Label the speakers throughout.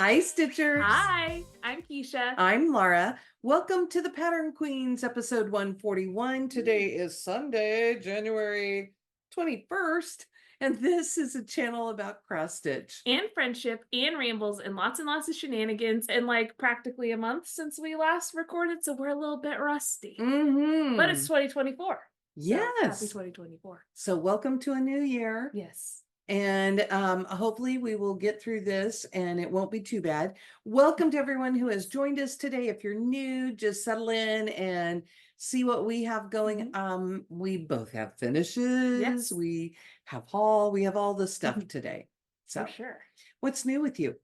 Speaker 1: Hi, Stitchers.
Speaker 2: Hi, I'm Keisha.
Speaker 1: I'm Laura. Welcome to the Pattern Queens, episode 141. Today is Sunday, January 21st, and this is a channel about cross stitch.
Speaker 2: And friendship and rambles and lots of shenanigans and like practically a month since we last recorded, so we're a little bit rusty. But it's 2024.
Speaker 1: Yes.
Speaker 2: So happy 2024.
Speaker 1: So welcome to a new year.
Speaker 2: Yes.
Speaker 1: And hopefully we will get through this and it won't be too bad. Welcome to everyone who has joined us today. If you're new, just settle in and see what we have going. We both have finishes.
Speaker 2: Yes.
Speaker 1: We have haul. We have all the stuff today. So
Speaker 2: for sure.
Speaker 1: What's new with you?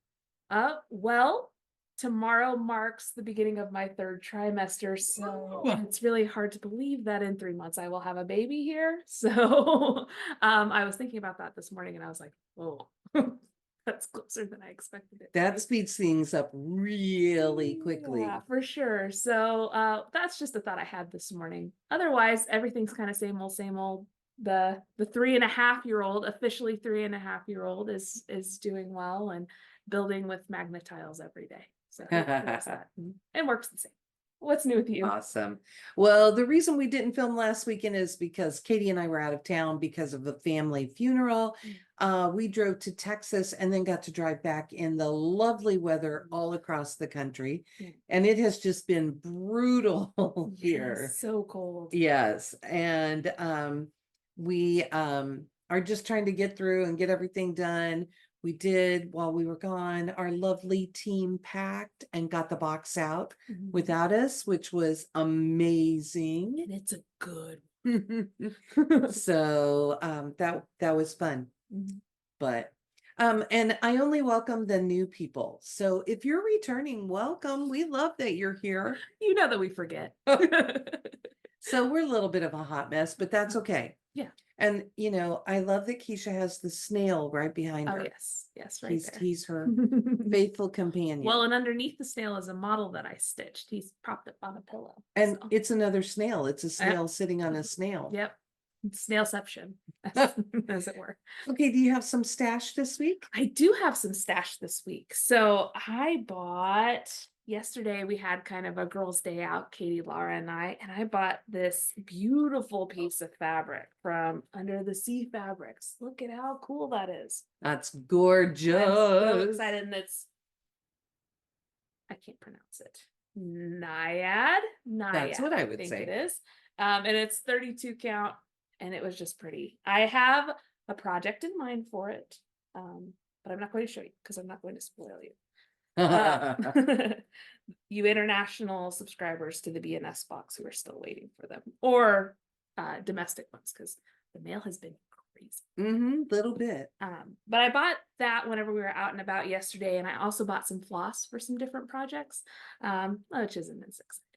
Speaker 2: Well, tomorrow marks the beginning of my third trimester, so it's really hard to believe that in 3 months I will have a baby here. So I was thinking about that this morning and I was like, oh, that's closer than I expected it.
Speaker 1: That speeds things up really quickly.
Speaker 2: Yeah, for sure. So that's just a thought I had this morning. Otherwise, everything's kind of same old, same old. The 3.5-year-old, officially 3.5-year-old, is doing well and building with Magnetiles every day. So that and works the same. What's new with you?
Speaker 1: Awesome. Well, the reason we didn't film last weekend is because Katie and I were out of town because of a family funeral. We drove to Texas and then got to drive back in the lovely weather all across the country. And it has just been brutal here.
Speaker 2: So cold.
Speaker 1: Yes. And we are just trying to get through and get everything done. We did, while we were gone, our lovely team packed and got the box out without us, which was amazing.
Speaker 2: And it's a good
Speaker 1: so that was fun. But and I only welcome the new people. So if you're returning, welcome. We love that you're here.
Speaker 2: You know that we forget.
Speaker 1: So we're a little bit of a hot mess, but that's okay.
Speaker 2: Yeah.
Speaker 1: And you know, I love that Keisha has the snail right behind her.
Speaker 2: Oh yes, right there.
Speaker 1: He's her faithful companion.
Speaker 2: Well, and underneath the snail is a model that I stitched. He's propped up on a pillow.
Speaker 1: And so. It's another snail. It's a snail sitting on a snail.
Speaker 2: Yep. Snailception, as it were.
Speaker 1: Okay, do you have some stash this week?
Speaker 2: I do have some stash this week. So I bought, yesterday we had kind of a girls' day out, Katie, Laura, and I bought this beautiful piece of fabric from Under the Sea Fabrics. Look at how cool that is.
Speaker 1: That's gorgeous.
Speaker 2: I'm so excited. And I can't pronounce it. Naiad.
Speaker 1: That's what I would say.
Speaker 2: It is. And it's 32 count. And it was just pretty. I have a project in mind for it, but I'm not going to show you because I'm not going to spoil you. You international subscribers to the BNS box who are still waiting for them, or domestic ones, because the mail has been crazy.
Speaker 1: Little bit.
Speaker 2: But I bought that whenever we were out and about yesterday, and I also bought some floss for some different projects, which isn't as exciting.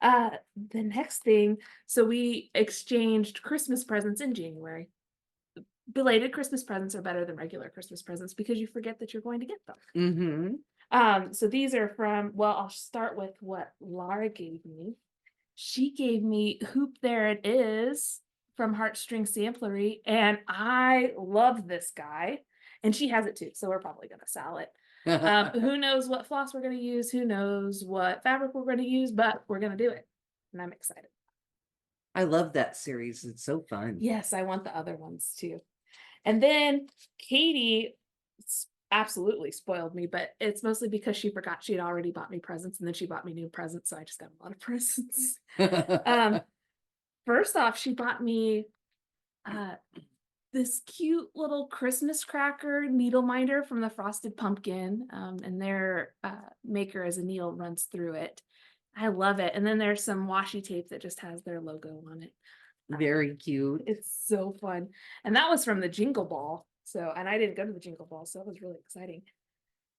Speaker 2: The next thing, so we exchanged Christmas presents in January. Belated Christmas presents are better than regular Christmas presents because you forget that you're going to get them. So these are from, well, I'll start with what Laura gave me. She gave me Hoop There It Is from Heartstring Samplery, and I love this guy, and she has it too, so we're probably gonna sell it. Who knows what floss we're going to use, who knows what fabric we're going to use, but we're going to do it, and I'm excited.
Speaker 1: I love that series. It's so fun.
Speaker 2: Yes, I want the other ones too. And then Katie absolutely spoiled me, but it's mostly because she forgot she had already bought me presents, and then she bought me new presents, so I just got a lot of presents. First off, she bought me this cute little Christmas cracker needle minder from the Frosted Pumpkin, and their maker as a needle runs through it. I love it. And then there's some washi tape that just has their logo on it.
Speaker 1: Very cute.
Speaker 2: It's so fun. And that was from the Jingle Ball. So, and I didn't go to the Jingle Ball, so it was really exciting.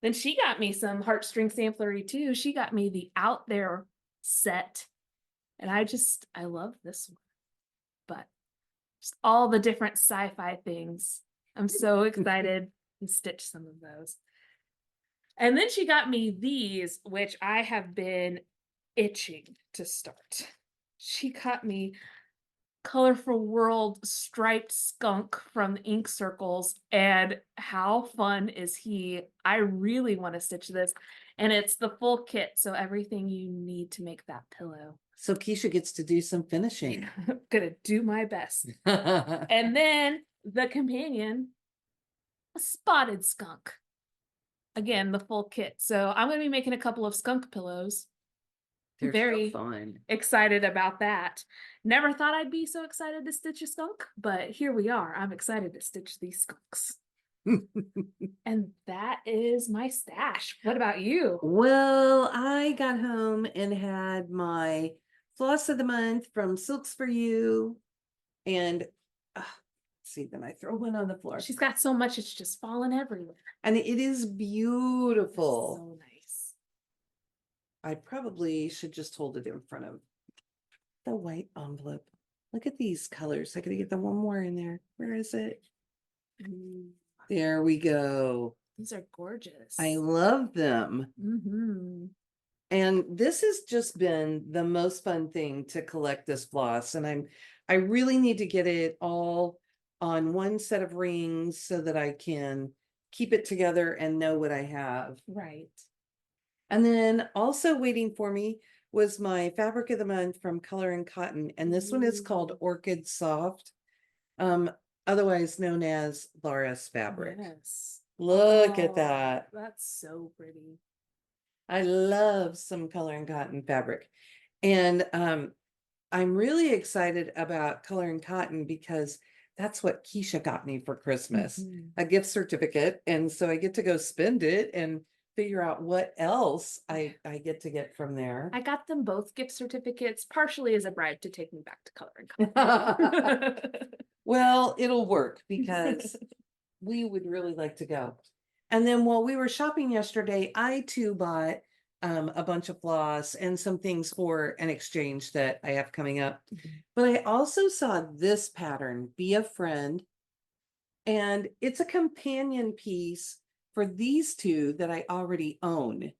Speaker 2: Then she got me some Heartstring Samplery too. She got me the Out There set. And I love this one. But just all the different sci-fi things. I'm so excited to stitch some of those. And then she got me these, which I have been itching to start. She got me colorful world striped skunk from the ink circles, and how fun is he? I really want to stitch this, and it's the full kit, so everything you need to make that pillow.
Speaker 1: So Keisha gets to do some finishing.
Speaker 2: I'm gonna do my best. And then the companion, a spotted skunk. Again, the full kit. So I'm gonna be making a couple of skunk pillows.
Speaker 1: They're
Speaker 2: Very
Speaker 1: so fun.
Speaker 2: excited about that. Never thought I'd be so excited to stitch a skunk, but here we are. I'm excited to stitch these skunks. And that is my stash. What about you?
Speaker 1: Well, I got home and had my floss of the month from Silks for You. And let's see, then I throw one on the floor.
Speaker 2: She's got so much, it's just falling everywhere.
Speaker 1: And it is beautiful.
Speaker 2: So nice.
Speaker 1: I probably should just hold it in front of the white envelope. Look at these colors. I gotta get the one more in there. Where is it? There we go.
Speaker 2: These are gorgeous.
Speaker 1: I love them.
Speaker 2: Mm-hmm.
Speaker 1: And this has just been the most fun thing to collect this floss. And I really need to get it all on one set of rings so that I can keep it together and know what I have.
Speaker 2: Right.
Speaker 1: And then also waiting for me was my fabric of the month from Color and Cotton. And this one is called Orchid Soft, otherwise known as Laura's fabric.
Speaker 2: Yes.
Speaker 1: Look at
Speaker 2: Oh,
Speaker 1: that.
Speaker 2: That's so pretty.
Speaker 1: I love some Color and Cotton fabric. And I'm really excited about Color and Cotton because that's what Keisha got me for Christmas, a gift certificate. And so I get to go spend it and figure out what else I get to get from there.
Speaker 2: I got them both gift certificates, partially as a bribe to take me back to Color and Cotton.
Speaker 1: Well, it'll work because we would really like to go. And then while we were shopping yesterday, I too bought a bunch of floss and some things for an exchange that I have coming up. But I also saw this pattern, Be a Friend, and it's a companion piece for these two that I already own.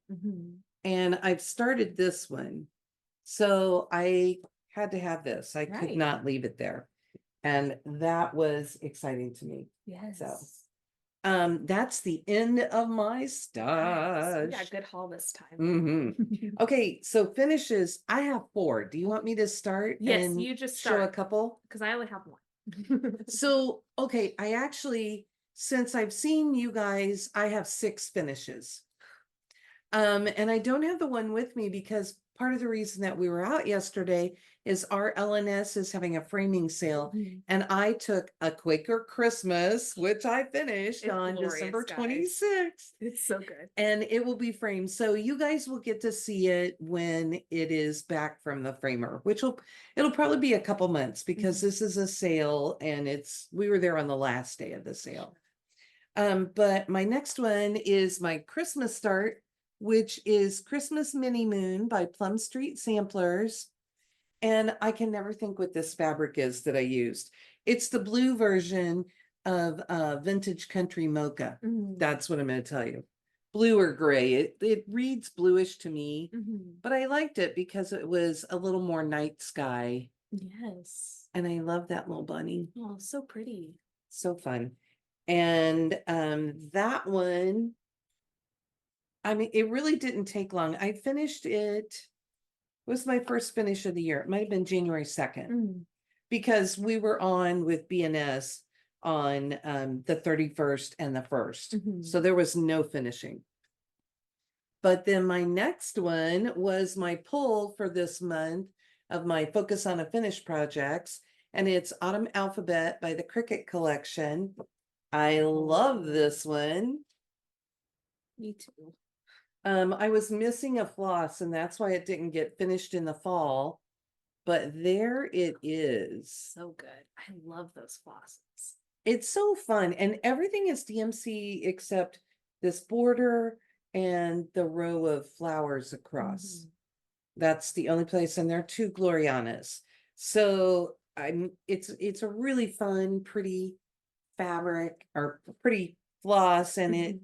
Speaker 1: And I've started this one. So I had to have this. I could not leave it there. And that was exciting to me.
Speaker 2: Yes.
Speaker 1: So that's the end of my stash.
Speaker 2: We got a good haul this time.
Speaker 1: Okay, so finishes. I have 4. Do you want me to start?
Speaker 2: Yes,
Speaker 1: and
Speaker 2: you just
Speaker 1: show
Speaker 2: start.
Speaker 1: a couple.
Speaker 2: Because I only have one.
Speaker 1: So, okay, I actually, since I've seen you guys, I have 6 finishes. And I don't have the one with me because part of the reason that we were out yesterday is our LNS is having a framing sale. And I took a Quaker Christmas, which I finished
Speaker 2: It's
Speaker 1: on
Speaker 2: glorious,
Speaker 1: December
Speaker 2: guys.
Speaker 1: 26th.
Speaker 2: It's so good.
Speaker 1: And it will be framed. So you guys will get to see it when it is back from the framer, it'll probably be a couple months because this is a sale and we were there on the last day of the sale. But my next one is my Christmas start, which is Christmas Mini Moon by Plum Street Samplers. And I can never think what this fabric is that I used. It's the blue version of Vintage Country Mocha. That's what I'm going to tell you. Blue or gray. It reads bluish to me, but I liked it because it was a little more night sky.
Speaker 2: Yes.
Speaker 1: And I love that little bunny.
Speaker 2: Oh, so pretty.
Speaker 1: So fun. And that one, I mean, it really didn't take long. I finished it. It was my first finish of the year. It might have been January 2nd because we were on with BNS on the 31st and the 1st. So there was no finishing. But then my next one was my pull for this month of my Focus on a Finish projects. And it's Autumn Alphabet by the Cricket Collection. I love this one.
Speaker 2: Me too.
Speaker 1: I was missing a floss and that's why it didn't get finished in the fall, but there it is.
Speaker 2: So good. I love those flosses.
Speaker 1: It's so fun and everything is DMC except this border and the row of flowers across. That's the only place, and they're 2 Glorianas. So it's a really fun, pretty fabric or pretty floss, and it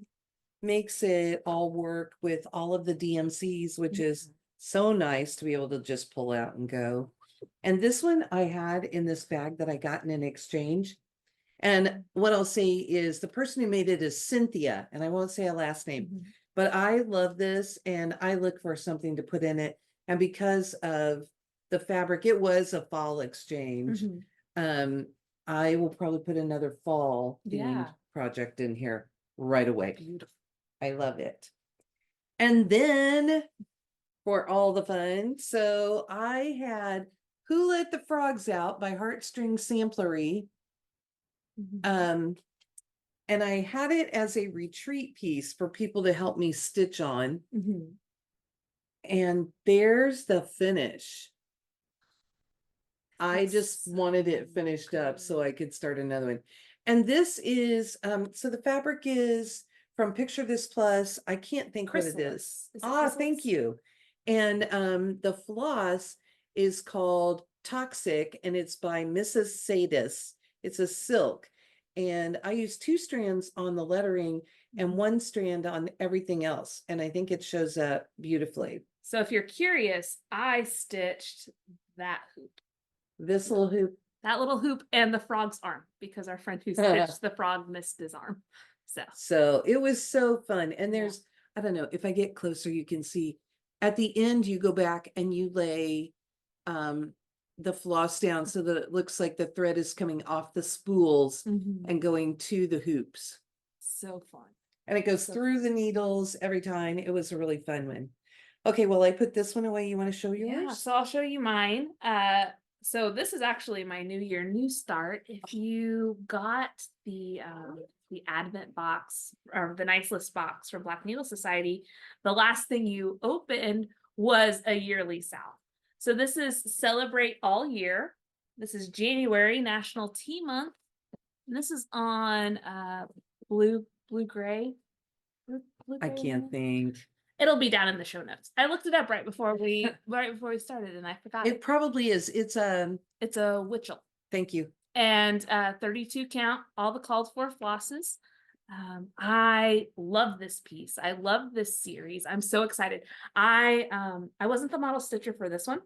Speaker 1: makes it all work with all of the DMCs, which is so nice to be able to just pull out and go. And this one I had in this bag that I got in an exchange. And what I'll say is the person who made it is Cynthia, and I won't say a last name,
Speaker 2: Mhm.
Speaker 1: but I love this and I look for something to put in it. And because of the fabric, it was a fall exchange.
Speaker 2: Mhm.
Speaker 1: I will probably put another fall themed
Speaker 2: Yeah.
Speaker 1: project in here right away.
Speaker 2: Beautiful.
Speaker 1: I love it. And then for all the fun, so I had Who Let the Frogs Out by Heartstring Samplery.
Speaker 2: Mhm.
Speaker 1: And I had it as a retreat piece for people to help me stitch on.
Speaker 2: Mhm.
Speaker 1: And there's the finish. I
Speaker 2: That's
Speaker 1: just wanted it
Speaker 2: so
Speaker 1: finished up so
Speaker 2: good.
Speaker 1: I could start another one. And this is, so the fabric is from Picture This Plus. I can't think what it is.
Speaker 2: Chrysalis. Is it
Speaker 1: Ah, thank
Speaker 2: Chrysalis?
Speaker 1: you. And the floss is called Toxic and it's by Mrs. Sedas. It's a silk. And I use 2 strands on the lettering and
Speaker 2: Mhm.
Speaker 1: 1 strand on everything else. And I think it shows up beautifully.
Speaker 2: So if you're curious, I stitched that hoop.
Speaker 1: This little hoop.
Speaker 2: That little hoop and the frog's arm because our friend who stitched the frog missed his arm.
Speaker 1: So it was so fun. And
Speaker 2: Yeah.
Speaker 1: there's, I don't know, if I get closer, you can see at the end, you go back and you lay the floss down so that it looks like the thread is coming off the spools
Speaker 2: Mhm.
Speaker 1: and going to the hoops.
Speaker 2: So fun.
Speaker 1: And it goes
Speaker 2: So
Speaker 1: through the needles every time. It was a really fun one. Okay, well, I put this one away. You want to show yours?
Speaker 2: Yeah, so I'll show you mine. So this is actually my new year, new start. If you got the Advent box or the nice list box from Black Needle Society, the last thing you opened was a yearly sal. So this is Celebrate All Year. This is January, National Tea Month. And this is on blue gray.
Speaker 1: I can't think.
Speaker 2: It'll be down in the show notes. I looked it up right before we started and I forgot
Speaker 1: It probably is. It's
Speaker 2: it's a Witchelt.
Speaker 1: thank you.
Speaker 2: And 32 count, all the called for flosses. I love this piece. I love this series. I'm so excited. I wasn't the model stitcher for this one.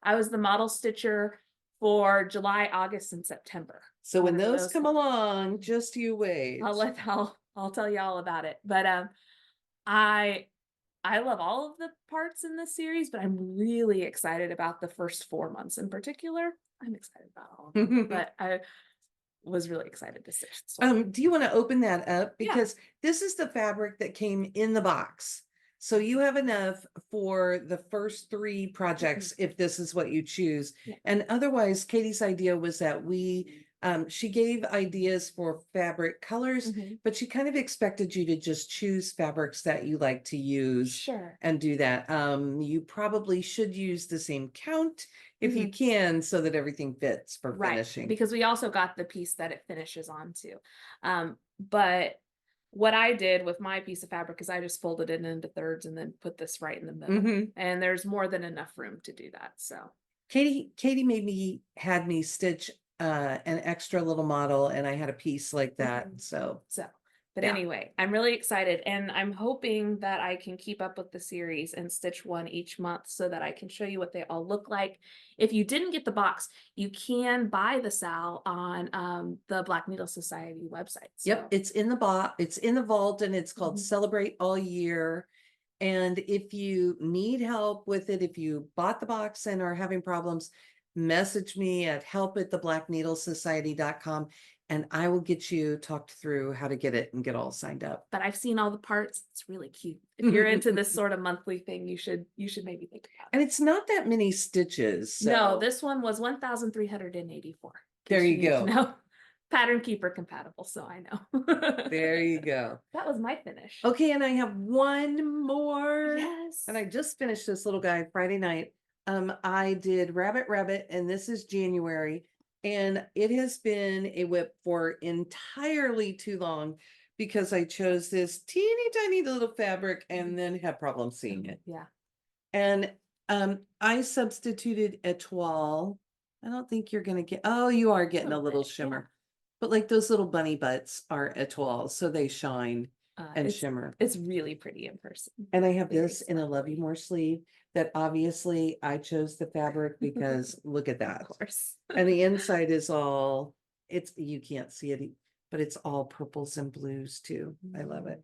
Speaker 2: I was the model stitcher for July, August, and September.
Speaker 1: So when
Speaker 2: Whenever
Speaker 1: those come along, just you wait.
Speaker 2: I'll tell you all about it. But I love all of the parts in this series, but I'm really excited about the first 4 months in particular. I'm excited about all of them, but I was really excited to stitch this one.
Speaker 1: Do you want to open that up?
Speaker 2: Yeah.
Speaker 1: Because this is the fabric that came in the box. So you have enough for the first 3 projects if this is what you choose.
Speaker 2: Yeah.
Speaker 1: And otherwise, Katie's idea was that she gave ideas for fabric colors,
Speaker 2: Mhm.
Speaker 1: but she kind of expected you to just choose fabrics that you like to use
Speaker 2: Sure.
Speaker 1: and do that. You probably should use the same count if you can so that everything fits for finishing.
Speaker 2: Because we also got the piece that it finishes onto. But what I did with my piece of fabric is I just folded it into thirds and then put this right in the middle. And there's more than enough room to do that. So
Speaker 1: Katie had me stitch an extra little model and I had a piece like that.
Speaker 2: But anyway, I'm really excited and I'm hoping that I can keep up with the series and stitch one each month so that I can show you what they all look like. If you didn't get the box, you can buy the sal on the Black Needle Society website. So.
Speaker 1: Yep, it's in the box, it's in the vault and it's called Celebrate All Year. And if you need help with it, if you bought the box and are having problems, message me at help@theblackneedlesociety.com and I will get you talked through how to get it and get all signed up.
Speaker 2: But I've seen all the parts. It's really cute. If you're into this sort of monthly thing, you should maybe think about it.
Speaker 1: And it's not that many stitches. So.
Speaker 2: No, this one was 1,384.
Speaker 1: There you go.
Speaker 2: No, pattern keeper compatible, so I know.
Speaker 1: There you go.
Speaker 2: That was my finish.
Speaker 1: Okay, and I have one more.
Speaker 2: Yes.
Speaker 1: And I just finished this little guy Friday night. I did Rabbit, and this is January. And it has been a whip for entirely too long because I chose this teeny tiny little fabric and then had problems seeing it.
Speaker 2: Yeah.
Speaker 1: And I substituted a toile. I don't think you're gonna get, oh, you are getting a little shimmer. But like those little bunny butts are etoiles, so they shine. and
Speaker 2: it's,
Speaker 1: shimmer.
Speaker 2: it's really pretty in person.
Speaker 1: And I have
Speaker 2: Very
Speaker 1: this in a Love You More sleeve that obviously I chose the fabric because look at that.
Speaker 2: Of course.
Speaker 1: And the inside is all, you can't see it, but it's all purples and blues too. I love it.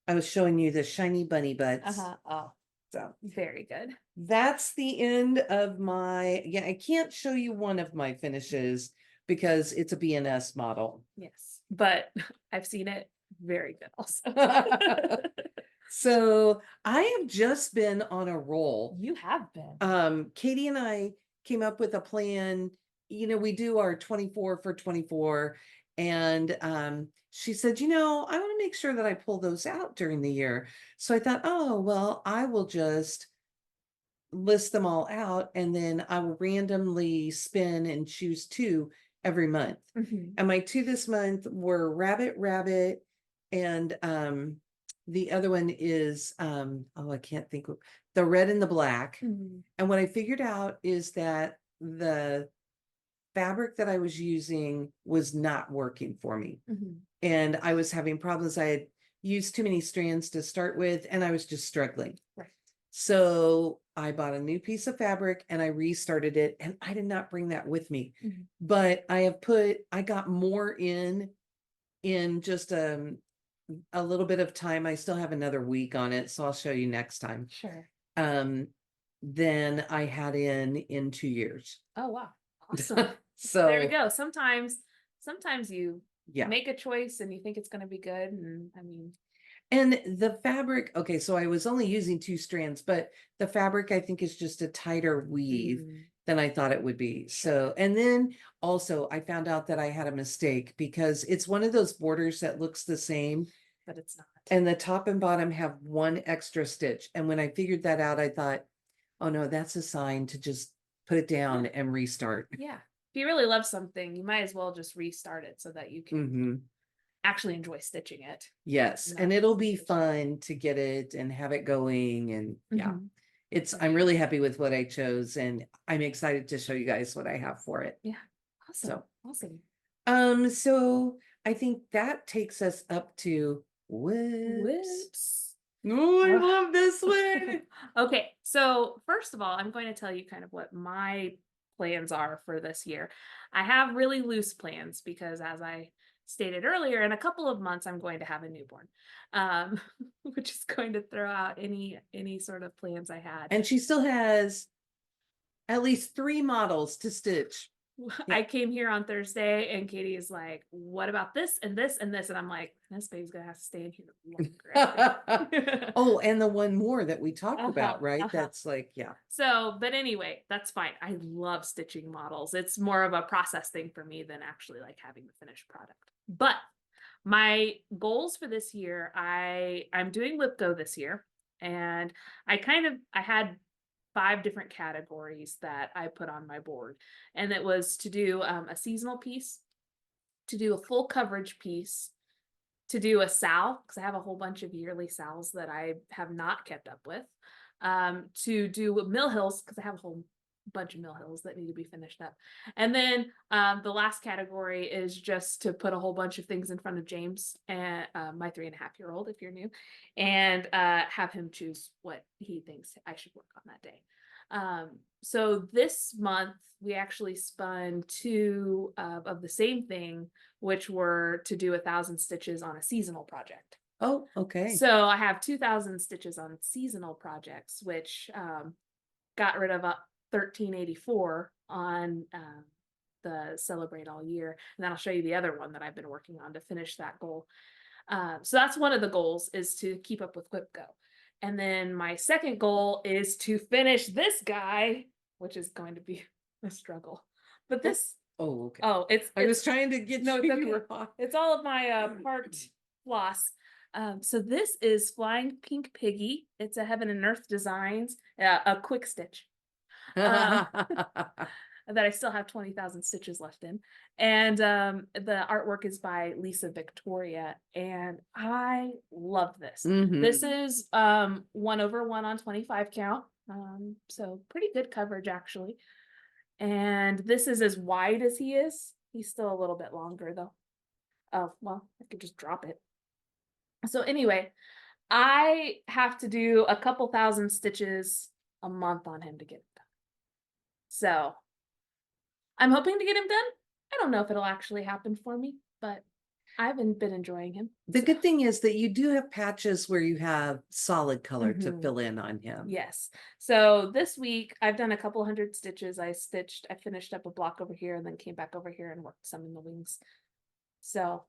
Speaker 1: I was showing you the shiny bunny butts.
Speaker 2: Oh,
Speaker 1: So
Speaker 2: very good.
Speaker 1: that's the end of my, yeah, I can't show you one of my finishes because it's a BNS model.
Speaker 2: Yes, but I've seen it. Very good also.
Speaker 1: So I have just been on a roll.
Speaker 2: You have been.
Speaker 1: Katie and I came up with a plan. You know, we do our 24 for 24. And she said, you know, I want to make sure that I pull those out during the year. So I thought, oh, well, I will just list them all out and then I will randomly spin and choose 2 every month.
Speaker 2: Mhm.
Speaker 1: And my 2 this month were Rabbit Rabbit and the other one is oh, I can't think of the red and the black.
Speaker 2: Mhm.
Speaker 1: And what I figured out is that the fabric that I was using was not working for me.
Speaker 2: Mhm.
Speaker 1: And I was having problems. I had used too many strands to start with, and I was just struggling.
Speaker 2: Right.
Speaker 1: So I bought a new piece of fabric and I restarted it, and I did not bring that with me.
Speaker 2: Mhm.
Speaker 1: But I got more in just a little bit of time. I still have another week on it, so I'll show you next time.
Speaker 2: Sure.
Speaker 1: Then I had in 2 years.
Speaker 2: Oh wow. Awesome.
Speaker 1: So
Speaker 2: there we go. Sometimes you
Speaker 1: yeah.
Speaker 2: make a choice and you think it's going to be good, and I mean,
Speaker 1: And the fabric, okay, so I was only using 2 strands, but the fabric I think is just a tighter weave than I thought it would be. So, and then also I found out that I had a mistake because it's one of those borders that looks the same,
Speaker 2: but it's not.
Speaker 1: and the top and bottom have 1 extra stitch. And when I figured that out, I thought, oh no, that's a sign to just put it down and restart.
Speaker 2: Yeah. If you really love something, you might as well just restart it so that you can actually enjoy stitching it.
Speaker 1: Yes, and it'll be fun to get it and have it going, and yeah, I'm really happy with what I chose, and I'm excited to show you guys what I have for it.
Speaker 2: Yeah. Awesome.
Speaker 1: So
Speaker 2: Awesome.
Speaker 1: So I think that takes us up to whips. Oh, I love this one.
Speaker 2: Okay, so first of all, I'm going to tell you kind of what my plans are for this year. I have really loose plans because, as I stated earlier, in a couple of months I'm going to have a newborn, which is going to throw out any sort of plans I had.
Speaker 1: And she still has at least 3 models to stitch.
Speaker 2: I came here on Thursday and Katie is like, what about this and this and this? And I'm like, this baby's gonna have to stay in here longer.
Speaker 1: Oh, and the one more that we talked about, right? That's like, yeah.
Speaker 2: So, but anyway, that's fine. I love stitching models. It's more of a process thing for me than actually like having the finished product. But my goals for this year, I'm doing Lipgo this year, and I had 5 different categories that I put on my board. And it was to do a seasonal piece, to do a full coverage piece, to do a sal, because I have a whole bunch of yearly sals that I have not kept up with, to do mill hills, because I have a whole bunch of mill hills that need to be finished up. And then the last category is just to put a whole bunch of things in front of James, and my 3.5-year-old, if you're new, and have him choose what he thinks I should work on that day. So this month we actually spun 2 of the same thing, which were to do 1,000 stitches on a seasonal project.
Speaker 1: Oh, okay.
Speaker 2: So I have 2,000 stitches on seasonal projects, which got rid of 1384 on the Celebrate All Year. And then I'll show you the other one that I've been working on to finish that goal. So that's one of the goals, is to keep up with Whipco. And then my second goal is to finish this guy, which is going to be a struggle. But this,
Speaker 1: oh, okay.
Speaker 2: Oh,
Speaker 1: I was trying to get
Speaker 2: no,
Speaker 1: you.
Speaker 2: it's okay. It's all of my parked floss. So this is Flying Pink Piggie. It's a Heaven and Earth Designs, a quick stitch. That I still have 20,000 stitches left in. And the artwork is by Lisa Victoria, and I love this. This is 1/1 on 25 count. So pretty good coverage actually. And this is as wide as he is. He's still a little bit longer though. Oh, well, I could just drop it. So anyway, I have to do a couple thousand stitches a month on him to get it done. So I'm hoping to get him done. I don't know if it'll actually happen for me, but I've been enjoying him.
Speaker 1: The
Speaker 2: so.
Speaker 1: good thing is that you do have patches where you have solid color to
Speaker 2: Mhm.
Speaker 1: fill in on him.
Speaker 2: Yes. So this week I've done a couple hundred stitches. I finished up a block over here and then came back over here and worked some in the wings. So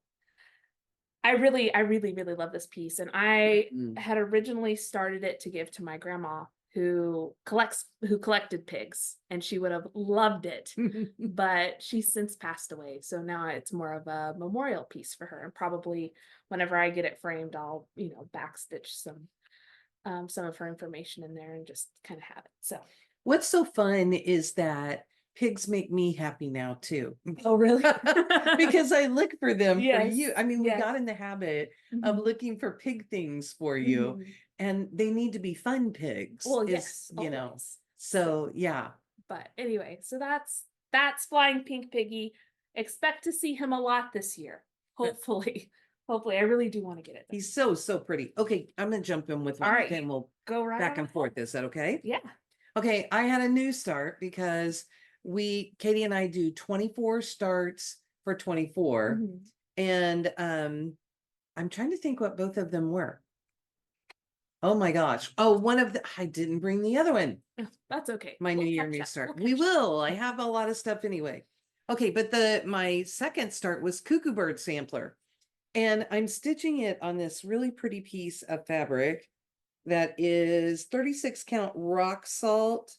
Speaker 2: I really, really love this piece. And I
Speaker 1: Mm.
Speaker 2: had originally started it to give to my grandma who collected pigs, and she would have loved it, but she's since passed away. So now it's more of a memorial piece for her. And probably whenever I get it framed, I'll, backstitch some of her information in there and just kind of have it. So
Speaker 1: What's so fun is that pigs make me happy now too.
Speaker 2: oh really?
Speaker 1: Because I look for them for
Speaker 2: Yes,
Speaker 1: you. I mean, we
Speaker 2: yes.
Speaker 1: got in the habit of
Speaker 2: Mhm.
Speaker 1: looking for pig things for you,
Speaker 2: Mhm.
Speaker 1: and they need to be fun pigs.
Speaker 2: Well,
Speaker 1: is,
Speaker 2: yes,
Speaker 1: you know.
Speaker 2: always.
Speaker 1: So yeah.
Speaker 2: But anyway, so that's Flying Pink Piggy. Expect to see him a lot this year. Hopefully. Hopefully. I really do want to get it done.
Speaker 1: He's so pretty. Okay, I'm gonna jump in with
Speaker 2: All
Speaker 1: one,
Speaker 2: right,
Speaker 1: then we'll
Speaker 2: go right
Speaker 1: back
Speaker 2: on
Speaker 1: and
Speaker 2: ahead.
Speaker 1: forth. Is that okay?
Speaker 2: Yeah.
Speaker 1: Okay, I had a new start because Katie and I do 24 starts for 24.
Speaker 2: Mhm.
Speaker 1: And I'm trying to think what both of them were. Oh my gosh. Oh, I didn't bring the other one.
Speaker 2: That's okay.
Speaker 1: My
Speaker 2: We'll
Speaker 1: New Year,
Speaker 2: catch
Speaker 1: New
Speaker 2: up.
Speaker 1: Start.
Speaker 2: We'll
Speaker 1: We
Speaker 2: catch up.
Speaker 1: will. I have a lot of stuff anyway. Okay, but my second start was Cuckoo Bird Sampler. And I'm stitching it on this really pretty piece of fabric that is 36 count rock salt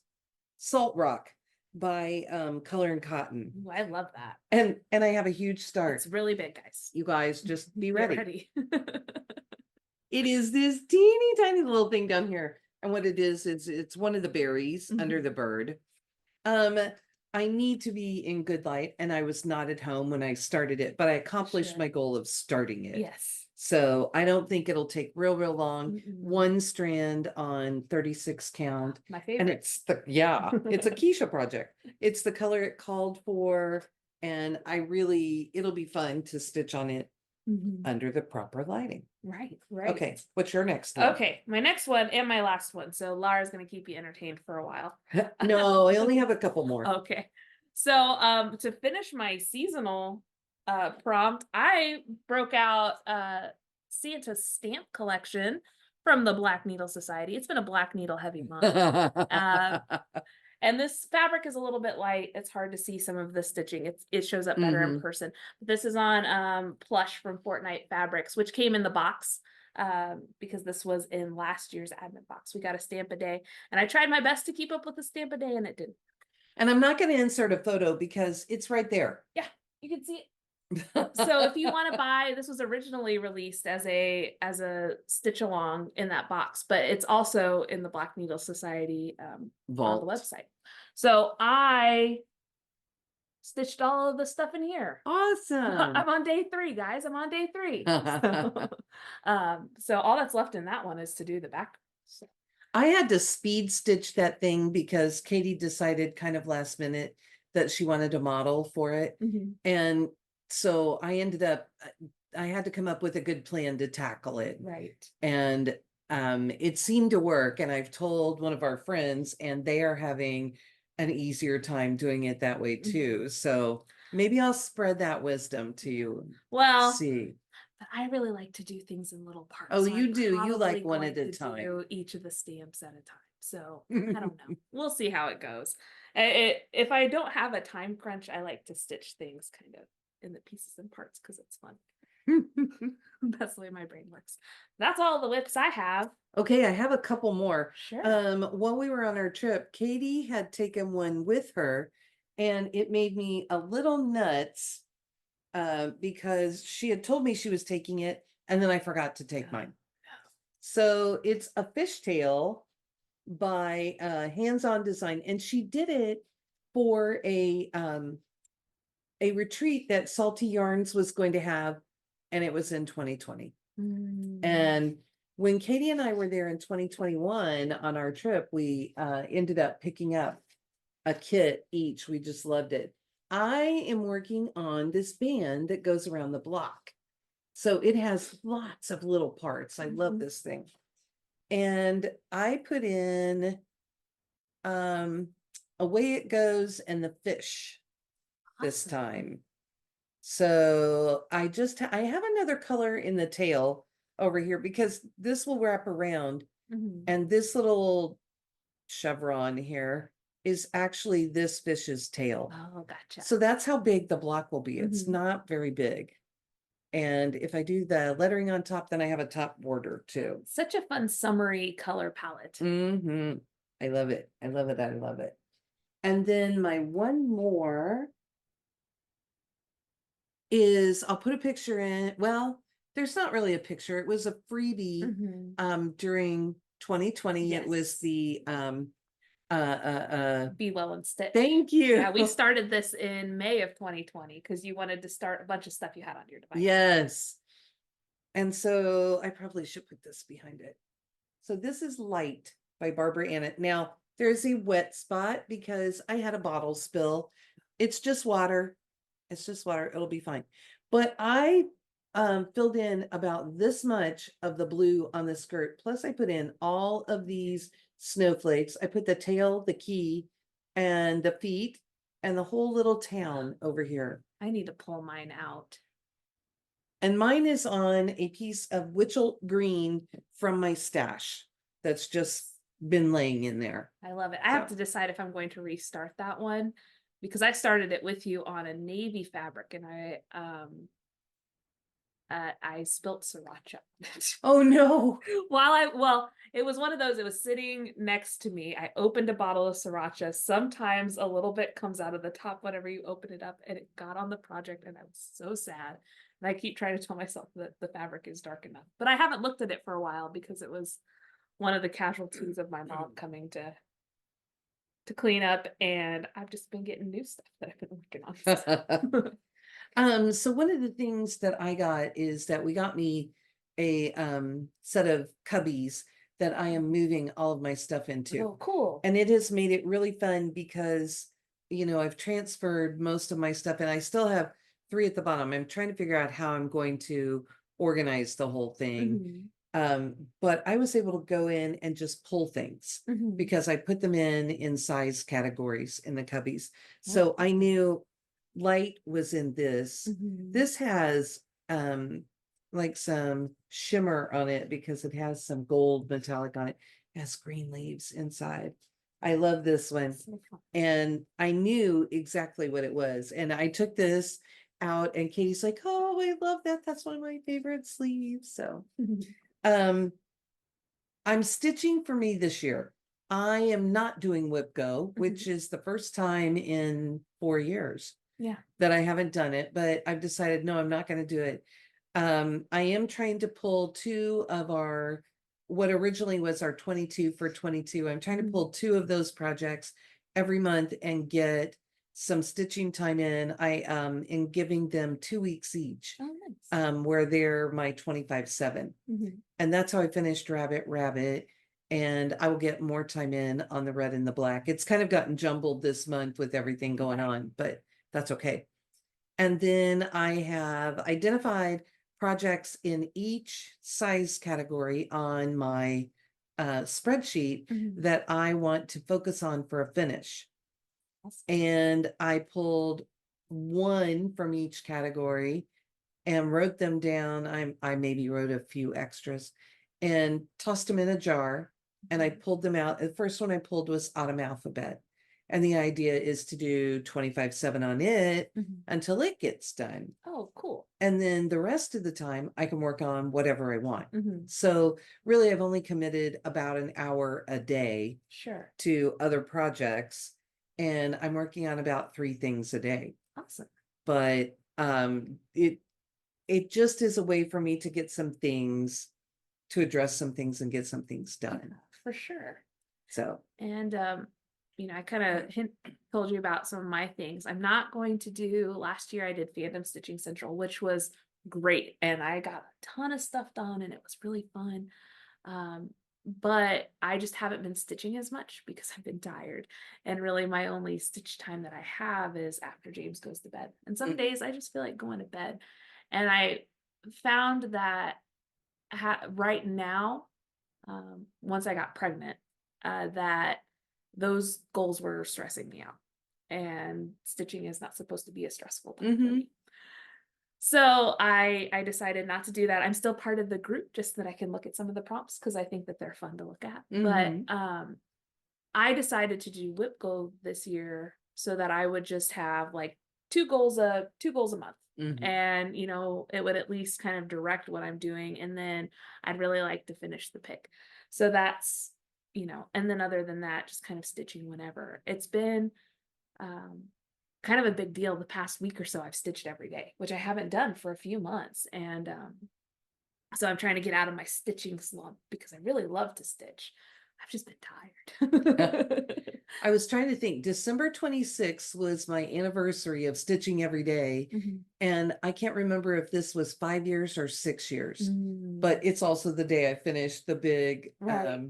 Speaker 1: rock by Color and Cotton.
Speaker 2: Ooh, I love that.
Speaker 1: And I have a huge start.
Speaker 2: It's really big, guys.
Speaker 1: You guys just be
Speaker 2: Get
Speaker 1: ready. It is this teeny tiny little thing down here. And what it is it's one of the berries under the bird. I need to be in good light, and I was not at home when I started it, but I accomplished
Speaker 2: Sure.
Speaker 1: my goal of starting it.
Speaker 2: Yes.
Speaker 1: So I don't think it'll take real long.
Speaker 2: Mm-mm.
Speaker 1: One strand on 36 count.
Speaker 2: My favorite.
Speaker 1: And it's it's a Keisha project. It's the color it called for. And it'll be fun to stitch on it under the proper lighting.
Speaker 2: Right.
Speaker 1: Okay, what's your next one?
Speaker 2: Okay, my next one and my last one. So Lara's gonna keep you entertained for a while.
Speaker 1: No, I only have a couple more.
Speaker 2: Okay. So to finish my seasonal prompt, I broke out Santa's stamp collection from the Black Needle Society. It's been a Black Needle heavy month. And this fabric is a little bit light. It's hard to see some of the stitching. It shows up better in person. But this is on Plush from Fortnight Fabrics, which came in the box because this was in last year's advent box. We got a stamp a day, and I tried my best to keep up with the stamp a day, and it didn't.
Speaker 1: And I'm not going to insert a photo because it's right there.
Speaker 2: Yeah, you can see it. So if you want to buy, this was originally released as a stitch along in that box, but it's also in the Black Needle Society
Speaker 1: Vault.
Speaker 2: on the website. So I stitched all of the stuff in here.
Speaker 1: Awesome.
Speaker 2: I'm on day 3, guys. I'm on day 3. So all that's left in that one is to do the back. So.
Speaker 1: I had to speed stitch that thing because Katie decided kind of last minute that she wanted a model for it. And so I had to come up with a good plan to tackle it.
Speaker 2: Right.
Speaker 1: And it seemed to work. And I've told one of our friends, and they are having an easier time doing it that way too. So maybe I'll spread that wisdom to you.
Speaker 2: Well,
Speaker 1: see.
Speaker 2: But I really like to do things in little parts.
Speaker 1: Oh,
Speaker 2: so
Speaker 1: you do. You like one at a time.
Speaker 2: do each of the stamps at a time. So I don't know. We'll see how it goes. If I don't have a time crunch, I like to stitch things kind of in the pieces and parts because it's fun. That's the way my brain works. That's all the whips I have.
Speaker 1: Okay, I have a couple more.
Speaker 2: Sure.
Speaker 1: While we were on our trip, Katie had taken one with her, and it made me a little nuts because she had told me she was taking it, and then I forgot to take mine. So it's a fishtail by Hands-On Design, and she did it for a retreat that Salty Yarns was going to have, and it was in 2020. And when Katie and I were there in 2021 on our trip, we ended up picking up a kit each. We just loved it. I am working on this band that goes around the block. So it has lots of little parts. I love
Speaker 2: Mhm.
Speaker 1: this thing. And I put in Away It Goes and the fish this
Speaker 2: Awesome.
Speaker 1: time. So I have another color in the tail over here because this will wrap around,
Speaker 2: Mhm.
Speaker 1: and this little chevron here is actually this fish's tail.
Speaker 2: Oh, gotcha.
Speaker 1: So that's how big the block will be. It's
Speaker 2: Mhm.
Speaker 1: not very big. And if I do the lettering on top, then I have a top border too.
Speaker 2: Such a fun summery color palette.
Speaker 1: I love it. I love it. I love it. And then my one more is I'll put a picture in. Well, there's not really a picture. It was a freebie during 2020. It was
Speaker 2: Yes.
Speaker 1: the
Speaker 2: Be Well and Stitch.
Speaker 1: thank you.
Speaker 2: Yeah, we started this in May of 2020 because you wanted to start a bunch of stuff you had on your device.
Speaker 1: Yes. And so I probably should put this behind it. So this is Light by Barbara Annett. Now there's a wet spot because I had a bottle spill. It's just water. It's just water. It'll be fine. But I filled in about this much of the blue on the skirt. Plus I put in all of these snowflakes. I put the tail, the key, and the feet, and the whole little town over here.
Speaker 2: I need to pull mine out.
Speaker 1: And mine is on a piece of Witchelt green from my stash that's just been laying in there.
Speaker 2: I love it. I have to decide if I'm going to restart that one because I started it with you on a navy fabric and I spilt sriracha.
Speaker 1: Oh no.
Speaker 2: Well, it was one of those, it was sitting next to me. I opened a bottle of sriracha. Sometimes a little bit comes out of the top whenever you open it up, and it got on the project and I was so sad. And I keep trying to tell myself that the fabric is dark enough, but I haven't looked at it for a while because it was one of the casualties of my mom coming to clean up, and I've just been getting new stuff that I've been working on.
Speaker 1: So one of the things that I got is that we got me a set of cubbies that I am moving all of my stuff into.
Speaker 2: Oh, cool.
Speaker 1: And it has made it really fun because, I've transferred most of my stuff and I still have 3 at the bottom. I'm trying to figure out how I'm going to organize the whole thing. But I was able to go in and just pull things because I put them in size categories in the cubbies. So I knew Light was in this. This has like some shimmer on it because it has some gold metallic on it. It has green leaves inside. I love this one. And I knew exactly what it was. And I took this out and Katie's like, oh, I love that. That's one of my favorite sleeves. So I'm stitching for me this year. I am not doing Whip Go, which is the first time in 4 years that I haven't done it, but I've decided, no, I'm not going to do it. I am trying to pull 2 of what originally was our 22 for 22. I'm trying to pull 2 of those projects every month and get some stitching time in. I am giving them 2 weeks each.
Speaker 2: Oh, nice.
Speaker 1: Where they're my 25/7. And that's how I finished Rabbit. And I will get more time in on the red and the black. It's kind of gotten jumbled this month with everything going on, but that's okay. And then I have identified projects in each size category on my spreadsheet that I want to focus on for a finish. And I pulled 1 from each category and wrote them down. I maybe wrote a few extras and tossed them in a jar. And I pulled them out. The first one I pulled was Autumn Alphabet. And the idea is to do 25/7 on it until it gets done.
Speaker 2: Oh, cool.
Speaker 1: And then the rest of the time I can work on whatever I want. So really I've only committed about an hour a day to other projects. And I'm working on about 3 things a day.
Speaker 2: Awesome.
Speaker 1: But it just is a way for me to get some things, to address some things and get some things done.
Speaker 2: For sure.
Speaker 1: So.
Speaker 2: And I kind of told you about some of my things. I'm not going to do, last year I did Fandom Stitching Central, which was great. And I got a ton of stuff done and it was really fun. But I just haven't been stitching as much because I've been tired. And really my only stitch time that I have is after James goes to bed. And some days I just feel like going to bed. And I found that right now, once I got pregnant, that those goals were stressing me out, and stitching is not supposed to be a stressful time for
Speaker 1: Mhm.
Speaker 2: me. So I decided not to do that. I'm still part of the group just so that I can look at some of the prompts because I think that they're fun to look at. But
Speaker 1: Mhm.
Speaker 2: I decided to do whip goal this year so that I would just have like two goals a month.
Speaker 1: Mhm.
Speaker 2: And it would at least kind of direct what I'm doing. And then I'd really like to finish the pick. So that's, and then other than that, just kind of stitching whenever. It's been um kind of a big deal the past week or so. I've stitched every day, which I haven't done for a few months. And so I'm trying to get out of my stitching slump because I really love to stitch. I've just been tired.
Speaker 1: I was trying to think, December 26th was my anniversary of stitching every day.
Speaker 2: Mhm.
Speaker 1: And I can't remember if this was 5 years or 6 years, but
Speaker 2: Mm,
Speaker 1: it's also the day I finished the big
Speaker 2: right.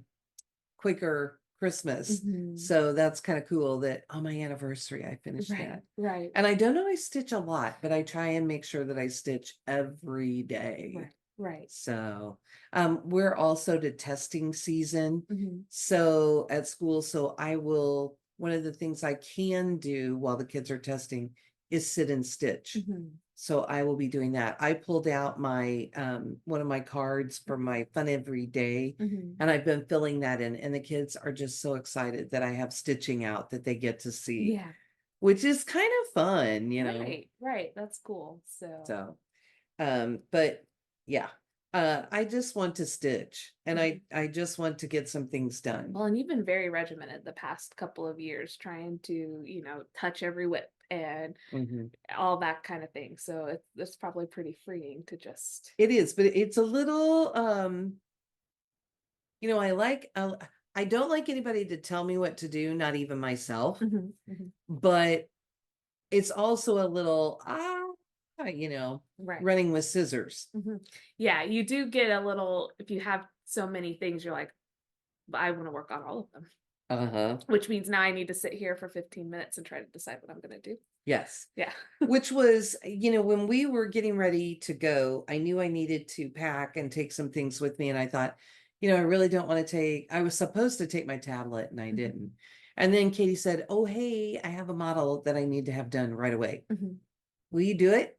Speaker 1: Quaker Christmas.
Speaker 2: Mhm.
Speaker 1: So that's kind of cool that on my anniversary I finished
Speaker 2: Right.
Speaker 1: that.
Speaker 2: Right.
Speaker 1: And I don't know, I stitch a lot, but I try and make sure that I stitch every day.
Speaker 2: Right. Right.
Speaker 1: So we're also to testing season.
Speaker 2: Mhm.
Speaker 1: So at school, so one of the things I can do while the kids are testing is sit and stitch.
Speaker 2: Mhm.
Speaker 1: So I will be doing that. I pulled out my one of my cards for my fun every day,
Speaker 2: Mhm.
Speaker 1: and I've been filling that in, and the kids are just so excited that I have stitching out that they get to see,
Speaker 2: Yeah.
Speaker 1: which is kind of fun,
Speaker 2: Right. Right. That's cool. So.
Speaker 1: So but yeah, I just want to stitch, and
Speaker 2: Mhm.
Speaker 1: I just want to get some things done.
Speaker 2: Well, and you've been very regimented the past couple of years, trying to, touch every whip and
Speaker 1: Mhm.
Speaker 2: all that kind of thing. So it's probably pretty freeing to just.
Speaker 1: It is, but it's a little I don't like anybody to tell me what to do, not even myself,
Speaker 2: Mhm. Mhm.
Speaker 1: but it's also a little
Speaker 2: Right.
Speaker 1: running with scissors.
Speaker 2: Mhm. Yeah, you do get a little, if you have so many things, you're like, I want to work on all of them,
Speaker 1: Uh-huh.
Speaker 2: which means now I need to sit here for 15 minutes and try to decide what I'm going to do.
Speaker 1: Yes.
Speaker 2: Yeah.
Speaker 1: Which was, when we were getting ready to go, I knew I needed to pack and take some things with me. And I thought, I really don't want to I was supposed to take my tablet and I
Speaker 2: Mhm.
Speaker 1: didn't. And then Katie said, oh, hey, I have a model that I need to have done right away.
Speaker 2: Mhm.
Speaker 1: Will you do it?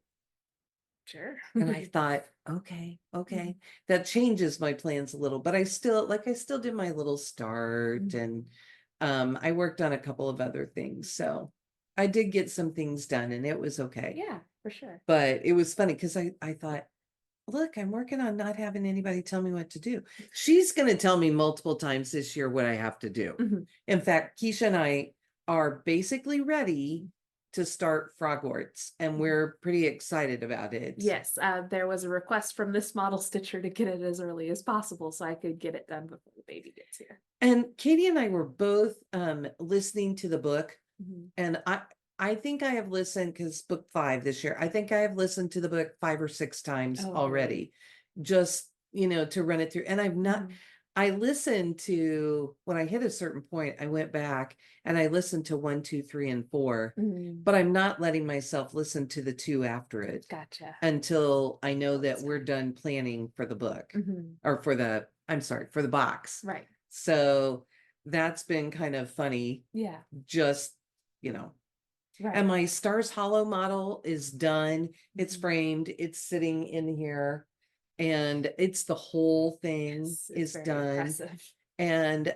Speaker 2: Sure.
Speaker 1: And I thought, okay,
Speaker 2: Mhm.
Speaker 1: that changes my plans a little, but I still did my little start,
Speaker 2: Mhm.
Speaker 1: and I worked on a couple of other things. So I did get some things done and it was okay.
Speaker 2: Yeah, for sure.
Speaker 1: But it was funny because I thought, look, I'm working on not having anybody tell me what to do. She's going to tell me multiple times this year what I have to do.
Speaker 2: Mhm.
Speaker 1: In fact, Keisha and I are basically ready to start Frogwarts, and we're pretty excited about it.
Speaker 2: Yes, there was a request from this model stitcher to get it as early as possible so I could get it done before the baby gets here.
Speaker 1: And Katie and I were both listening to the book,
Speaker 2: Mhm.
Speaker 1: and I think I have listened, because book 5 this year, I think I have listened to the book 5 or 6 times
Speaker 2: Oh,
Speaker 1: already, just to run it through. And I've not
Speaker 2: Mhm.
Speaker 1: I listened to, when I hit a certain point, I went back and I listened to 1, 2, 3, and 4,
Speaker 2: Mhm.
Speaker 1: but I'm not letting myself listen to the 2 after it
Speaker 2: Gotcha.
Speaker 1: until I know that
Speaker 2: That's
Speaker 1: we're
Speaker 2: fine.
Speaker 1: done planning for the book,
Speaker 2: Mhm.
Speaker 1: or I'm sorry, for the box.
Speaker 2: Right.
Speaker 1: So that's been kind of funny,
Speaker 2: Yeah.
Speaker 1: just, you know. And
Speaker 2: Right.
Speaker 1: my Stars Hollow model is done. It's
Speaker 2: Mhm.
Speaker 1: framed. It's sitting in here. And it's the whole thing
Speaker 2: It's
Speaker 1: is
Speaker 2: very
Speaker 1: done.
Speaker 2: impressive.
Speaker 1: And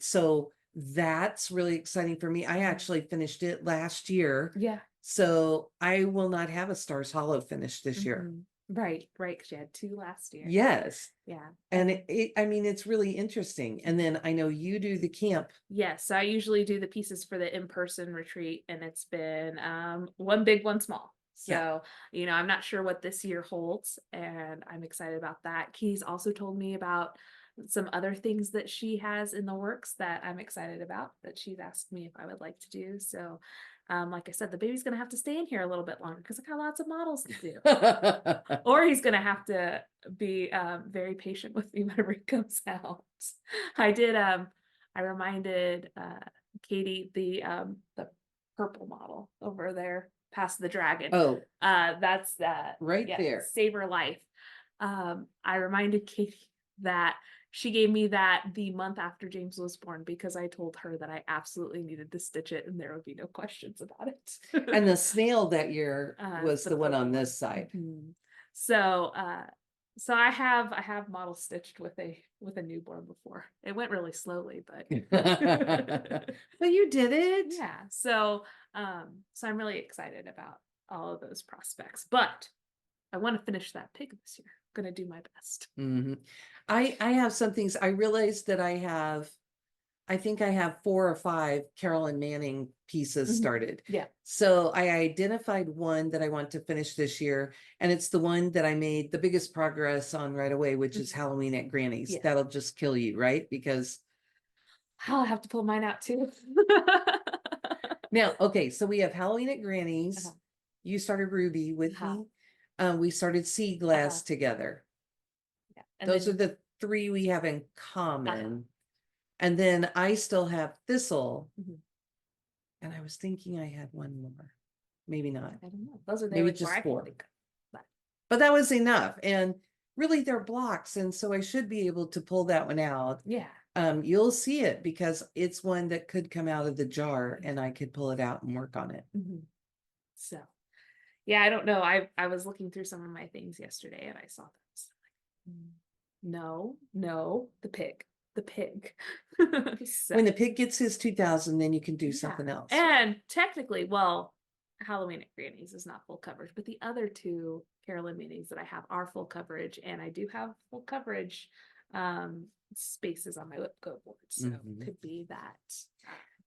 Speaker 1: so that's really exciting for me. I
Speaker 2: Mhm.
Speaker 1: actually finished it last year.
Speaker 2: Yeah.
Speaker 1: So I will not have a Stars Hollow finished this year.
Speaker 2: Mhm. Right. Right. Because you had 2 last year.
Speaker 1: Yes.
Speaker 2: Yeah.
Speaker 1: And I mean, it's really interesting. And then I know you do the camp.
Speaker 2: Yes, I usually do the pieces for the in-person retreat, and it's been one big, one small.
Speaker 1: Yeah.
Speaker 2: So, I'm not sure what this year holds, and I'm excited about that. Key's also told me about some other things that she has in the works that I'm excited about, that she's asked me if I would like to do. So, like I said, the baby's gonna have to stay in here a little bit longer because I got lots of models to do. Or he's gonna have to be very patient with me whenever he comes out. I did I reminded Katie the purple model over there past the dragon.
Speaker 1: Oh,
Speaker 2: That's
Speaker 1: right there.
Speaker 2: Save Her Life. I reminded Katie that she gave me that the month after James was born because I told her that I absolutely needed to stitch it and there would be no questions about it.
Speaker 1: And the snail that year was
Speaker 2: the
Speaker 1: the one
Speaker 2: purple
Speaker 1: on this side.
Speaker 2: Mhm. So so I have model stitched with a newborn before. It went really slowly, but
Speaker 1: But you did it.
Speaker 2: yeah. So I'm really excited about all of those prospects. But I want to finish that pig this year. I'm gonna do my best.
Speaker 1: Mhm. I have some things. I realized that I think I have 4 or 5 Carolyn Manning pieces
Speaker 2: Mhm.
Speaker 1: started.
Speaker 2: Yeah.
Speaker 1: So I identified one that I want to finish this year, and it's the one that I made the biggest progress on right away, which is Halloween at Granny's.
Speaker 2: Yeah.
Speaker 1: That'll just kill you, right? Because
Speaker 2: I'll have to pull mine out too.
Speaker 1: now, okay, so we have Halloween at Granny's.
Speaker 2: Uh-huh.
Speaker 1: You started Ruby with
Speaker 2: Uh-huh.
Speaker 1: me. We started Sea Glass together.
Speaker 2: Yeah. And
Speaker 1: Those
Speaker 2: then,
Speaker 1: are the 3 we have in common. And then I still have Thistle.
Speaker 2: Mhm.
Speaker 1: And I was thinking I had one more. Maybe not.
Speaker 2: I don't know. Those are the
Speaker 1: Maybe
Speaker 2: only
Speaker 1: just
Speaker 2: 4 I can
Speaker 1: 4.
Speaker 2: think of.
Speaker 1: But that was enough. And really they're blocks. And so I should be able to pull that one out.
Speaker 2: Yeah.
Speaker 1: You'll see it because it's one that could come out of the jar and I could pull it out and work on it.
Speaker 2: Mhm. So yeah, I don't know. I was looking through some of my things yesterday and I saw those. No, the pig. So,
Speaker 1: When the pig gets his 2000, then you can do
Speaker 2: yeah.
Speaker 1: something else.
Speaker 2: And technically, well, Halloween at Granny's is not full coverage, but the other 2 Carolyn Mannings that I have are full coverage, and I do have full coverage spaces on my whipco board, so
Speaker 1: Mhm.
Speaker 2: could be that.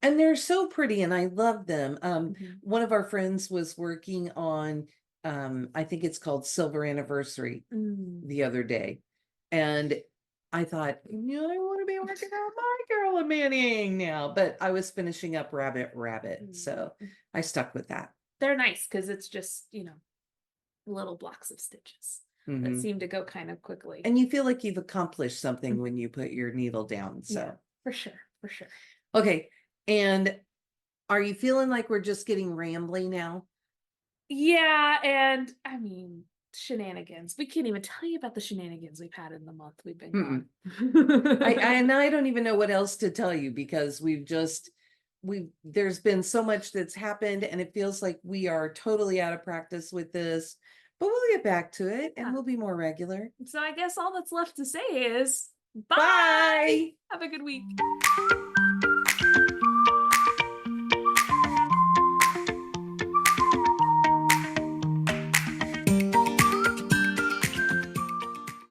Speaker 1: And they're so pretty and I love them.
Speaker 2: Mhm.
Speaker 1: One of our friends was working on, I think it's called Silver Anniversary the other day. And I thought, I want to be working on my Carolyn Manning now, but I was finishing up Rabbit. So I stuck with that.
Speaker 2: They're nice because it's just, little blocks of stitches that seem to go kind of quickly.
Speaker 1: And you feel like you've accomplished something when you put your needle down. So
Speaker 2: yeah, for sure.
Speaker 1: Okay. And are you feeling like we're just getting rambly now?
Speaker 2: Yeah, and I mean, shenanigans. We can't even tell you about the shenanigans we've had in the month we've been gone.
Speaker 1: I don't even know what else to tell you because there's been so much that's happened and it feels like we are totally out of practice with this, but we'll get back to it and we'll be more regular.
Speaker 2: So I guess all that's left to say is bye.
Speaker 1: Bye.
Speaker 2: Have a good week.